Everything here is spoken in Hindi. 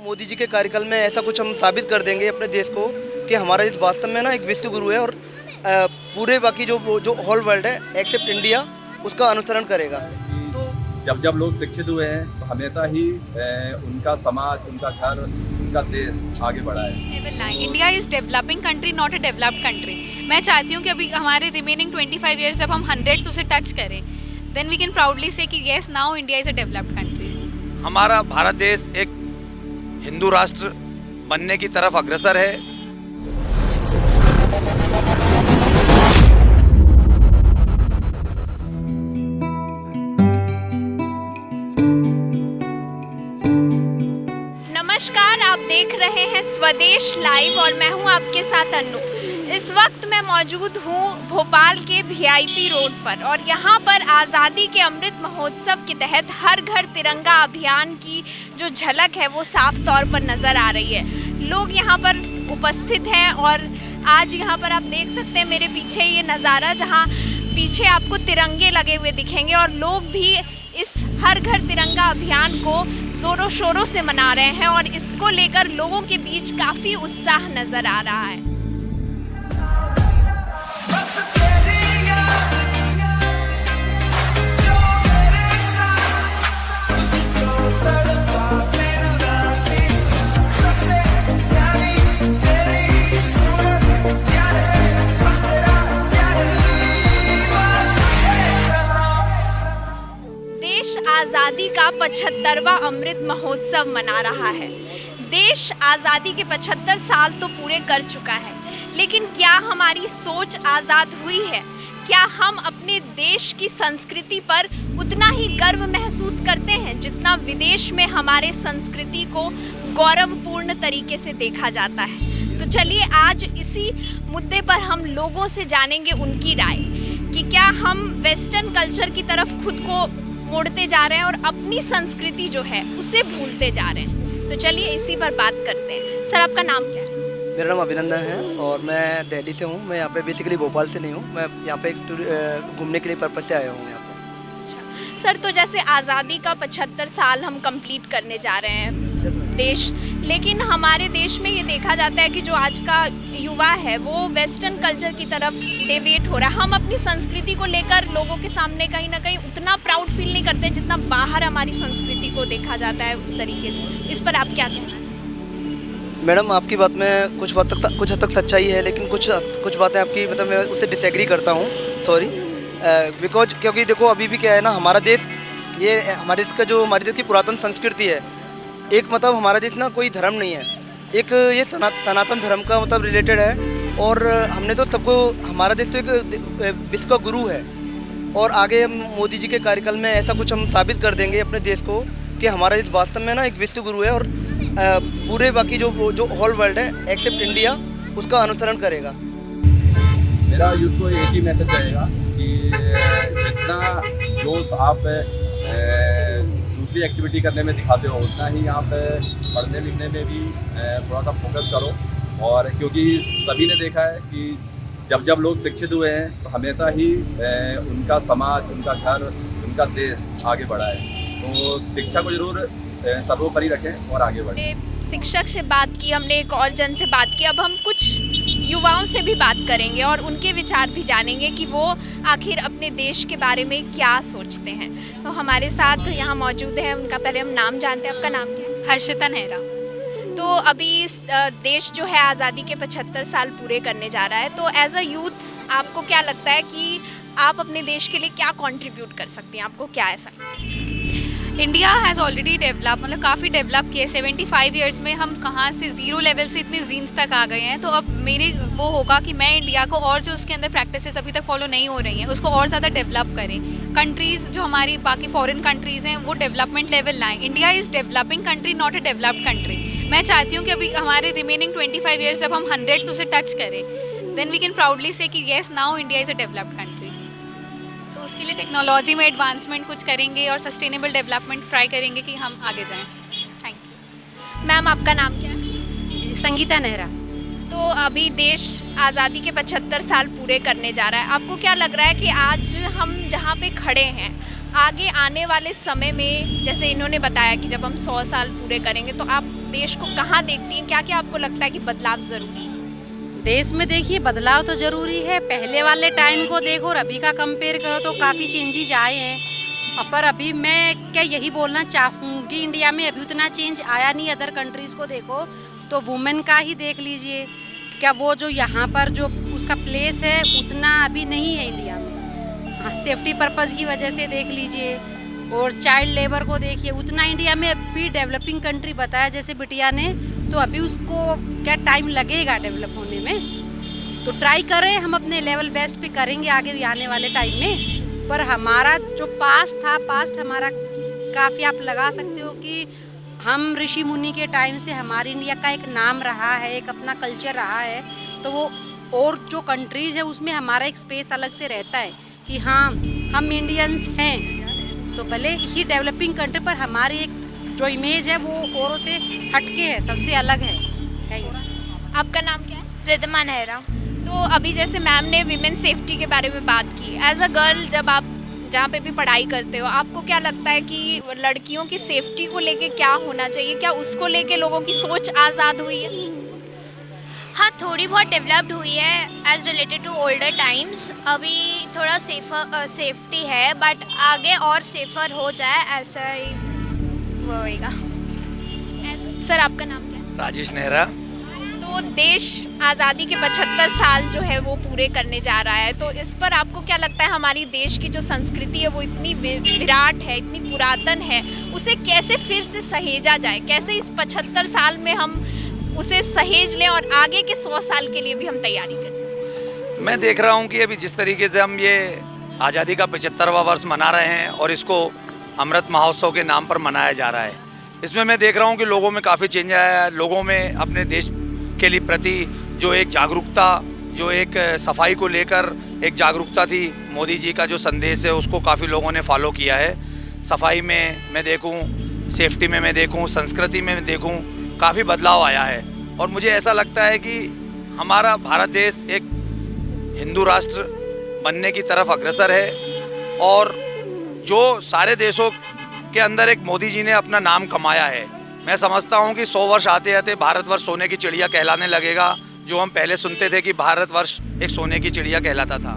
मोदी जी के कार्यकाल में ऐसा कुछ हम साबित कर देंगे अपने देश को कि हमारा देश वास्तव में ना एक विश्व गुरु है और पूरे बाकी जो होल वर्ल्ड है एक्सेप्ट इंडिया उसका अनुसरण करेगा। तो जब जब लोग शिक्षित हुए हैं तो हमेशा ही उनका समाज, उनका घर, उनका देश आगे बढ़ा है। India is developing country, not a developed country. मैं चाहती हूँ कि अभी हमारे रिमेनिंग 25 ईयर्स जब हम 100 उसे टच करें, देन वी कैन प्राउडली से कि yes now India is a developed country. हमारा भारत देश एक हिंदू राष्ट्र बनने की तरफ अग्रसर है। नमस्कार, आप देख रहे हैं स्वदेश लाइव और मैं हूं आपके साथ अनु। इस वक्त मैं मौजूद हूं भोपाल के वीआईपी रोड पर और यहां पर आज़ादी के अमृत महोत्सव के तहत हर घर तिरंगा अभियान की जो झलक है वो साफ तौर पर नज़र आ रही है। लोग यहां पर उपस्थित हैं और आज यहां पर आप देख सकते हैं मेरे पीछे ये नज़ारा, जहां पीछे आपको तिरंगे लगे हुए दिखेंगे और लोग भी इस हर घर तिरंगा अभियान को ज़ोरों शोरों से मना रहे हैं और इसको लेकर लोगों के बीच काफ़ी उत्साह नज़र आ रहा है। आज़ादी का 75वां अमृत महोत्सव मना रहा है। देश आज़ादी के 75 साल तो पूरे कर चुका है, लेकिन क्या हमारी सोच आज़ाद हुई है? क्या हम अपने देश की संस्कृति पर उतना ही गर्व महसूस करते हैं जितना विदेश में हमारे संस्कृति को गौरवपूर्ण तरीके से देखा जाता है? तो चलिए आज इसी मुद्दे पर हम लोगों से जानेंगे उनकी राय कि क्या हम वेस्टर्न कल्चर की तरफ खुद को मोड़ते जा रहे हैं और अपनी संस्कृति जो है उसे भूलते जा रहे हैं। तो चलिए इसी पर बात करते हैं। सर, आपका नाम क्या है? मेरा नाम अभिनंदन है और मैं दिल्ली से हूँ। मैं यहाँ पे बेसिकली भोपाल से नहीं हूँ, मैं यहाँ पे एक घूमने के लिए पर्पज से आया हूँ यहाँ पे। अच्छा सर, तो जैसे आज़ादी का 75 साल हम कंप्लीट करने जा रहे हैं देश, लेकिन हमारे देश में ये देखा जाता है कि जो आज का युवा है वो वेस्टर्न कल्चर की तरफ डेविएट हो रहा है। हम अपनी संस्कृति को लेकर लोगों के सामने कहीं ना कहीं उतना प्राउड फील नहीं करते जितना बाहर हमारी संस्कृति को देखा जाता है उस तरीके से। इस पर आप क्या कहना है? मैडम, आपकी बात में कुछ हद तक सच्चाई है, लेकिन कुछ बातें आपकी मतलब मैं उससे डिसएग्री करता हूँ। सॉरी, बिकॉज क्योंकि देखो अभी भी क्या है ना, हमारा देश ये हमारे देश का जो हमारे देश की पुरातन संस्कृति है, एक मतलब हमारा देश ना कोई धर्म नहीं है, एक ये सनातन धर्म का मतलब रिलेटेड है। और हमने तो सबको, हमारा देश तो एक विश्व का गुरु है और आगे हम मोदी जी के कार्यकाल में ऐसा कुछ हम साबित कर देंगे अपने देश को कि हमारा देश वास्तव में ना एक विश्व गुरु है और पूरे बाकी जो होल वर्ल्ड है एक्सेप्ट इंडिया उसका अनुसरण करेगा। मेरा यूथ को एक ही मैसेज रहेगा कि जितना जोश आप दूसरी एक्टिविटी करने में दिखाते हो उतना ही आप पढ़ने लिखने में भी थोड़ा सा फोकस करो। और क्योंकि सभी ने देखा है कि जब जब लोग शिक्षित हुए हैं तो हमेशा ही उनका समाज, उनका घर, उनका देश आगे बढ़ा है। तो शिक्षा को जरूर सर्वोपरि रखें और आगे बढ़ें। शिक्षक से बात की हमने, एक और जन से बात की, अब हम कुछ युवाओं से भी बात करेंगे और उनके विचार भी जानेंगे कि वो आखिर अपने देश के बारे में क्या सोचते हैं। तो हमारे साथ यहाँ मौजूद हैं, उनका पहले हम नाम जानते हैं। आपका नाम क्या है? हर्षिता नेहरा। तो अभी देश जो है आज़ादी के 75 साल पूरे करने जा रहा है, तो एज अ यूथ आपको क्या लगता है कि आप अपने देश के लिए क्या कंट्रीब्यूट कर सकती हैं? आपको क्या ऐसा? इंडिया हैज़ ऑलरेडी डेवलप, मतलब काफ़ी डेवलप किया। 75 ईयर्स में हम कहाँ से ज़ीरो लेवल से इतनी जीन्स तक आ गए हैं। तो अब मेरे वो होगा कि मैं इंडिया को और जो उसके अंदर प्रैक्टिसेस अभी तक फॉलो नहीं हो रही हैं उसको और ज़्यादा डेवलप करें। कंट्रीज़ जो हमारी बाकी फॉरेन कंट्रीज़ हैं वो डेवलपमेंट लेवल लाएँ। India is developing country, not a developed country. मैं चाहती हूँ कि अभी हमारे रिमेनिंग 25 ईयर्स जब हम 100 उसे टच करें, देन वी कैन प्राउडली से कि yes now India is a developed country. तो उसके लिए टेक्नोलॉजी में एडवांसमेंट कुछ करेंगे और सस्टेनेबल डेवलपमेंट ट्राई करेंगे कि हम आगे जाएं। Thank you. मैम, आपका नाम क्या है? जी, संगीता नेहरा। तो अभी देश आज़ादी के 75 साल पूरे करने जा रहा है। आपको क्या लग रहा है कि आज हम जहाँ पे खड़े हैं, आगे आने वाले समय में, जैसे इन्होंने बताया कि जब हम 100 साल पूरे करेंगे, तो आप देश को कहाँ देखती हैं, क्या क्या आपको लगता है कि बदलाव ज़रूरी है? देश में देखिए बदलाव तो ज़रूरी है। पहले वाले टाइम को देखो और अभी का कंपेयर करो तो काफ़ी चेंजेज आए हैं। पर अभी मैं क्या यही बोलना चाहूँगी, इंडिया में अभी उतना चेंज आया नहीं। अदर कंट्रीज़ को देखो तो वुमेन का ही देख लीजिए, क्या वो जो यहाँ पर जो उसका प्लेस है उतना अभी नहीं है इंडिया में। हाँ, सेफ्टी पर्पज़ की वजह से देख लीजिए, और चाइल्ड लेबर को देखिए, उतना इंडिया में अभी डेवलपिंग कंट्री बताया जैसे बिटिया ने, तो अभी उसको क्या टाइम लगेगा डेवलप होने में। तो ट्राई करें, हम अपने लेवल बेस्ट पे करेंगे आगे भी आने वाले टाइम में। पर हमारा जो पास्ट हमारा काफ़ी आप लगा सकते हो कि हम ऋषि मुनि के टाइम से हमारी इंडिया का एक नाम रहा है, एक अपना कल्चर रहा है। तो वो और जो कंट्रीज़ है उसमें हमारा एक स्पेस अलग से रहता है कि हाँ हम इंडियंस हैं। तो भले ही डेवलपिंग कंट्री पर हमारी एक जो इमेज है वो औरों से हटके है, सबसे अलग है। आपका नाम क्या है? रिद्धिमा नेहरा। तो अभी जैसे मैम ने विमेन सेफ्टी के बारे में बात की, एज अ गर्ल जब आप जहाँ पे भी पढ़ाई करते हो, आपको क्या लगता है कि लड़कियों की सेफ्टी को लेके क्या होना चाहिए? क्या उसको लेके लोगों की सोच आज़ाद हुई है? हाँ, थोड़ी बहुत डेवलप्ड हुई है as related to older times. अभी थोड़ा सेफ्टी है, बट आगे और सेफर हो जाए ऐसा ही वो होएगा। सर आपका नाम क्या है? राजेश नेहरा। तो देश आज़ादी के 75 साल जो है वो पूरे करने जा रहा है, तो इस पर आपको क्या लगता है हमारी देश की जो संस्कृति है वो इतनी विराट है, इतनी पुरातन है, उसे कैसे फिर से सहेजा जाए? कैसे इस 75 साल में हम उसे सहेज लें और आगे के 100 साल के लिए भी हम तैयारी करें? मैं देख रहा हूँ कि अभी जिस तरीके से हम ये आज़ादी का 75वां वर्ष मना रहे हैं और इसको अमृत महोत्सव के नाम पर मनाया जा रहा है, इसमें मैं देख रहा हूँ कि लोगों में काफ़ी चेंज आया है। लोगों में अपने देश के लिए प्रति जो एक जागरूकता, जो एक सफाई को लेकर एक जागरूकता थी, मोदी जी का जो संदेश है उसको काफ़ी लोगों ने फॉलो किया है। सफाई में मैं देखूं, सेफ्टी में मैं देखूं, संस्कृति में मैं देखूं, काफ़ी बदलाव आया है। और मुझे ऐसा लगता है कि हमारा भारत देश एक हिंदू राष्ट्र बनने की तरफ अग्रसर है, और जो सारे देशों के अंदर एक मोदी जी ने अपना नाम कमाया है। मैं समझता हूं कि 100 वर्ष आते आते भारतवर्ष सोने की चिड़िया कहलाने लगेगा, जो हम पहले सुनते थे कि भारतवर्ष एक सोने की चिड़िया कहलाता था।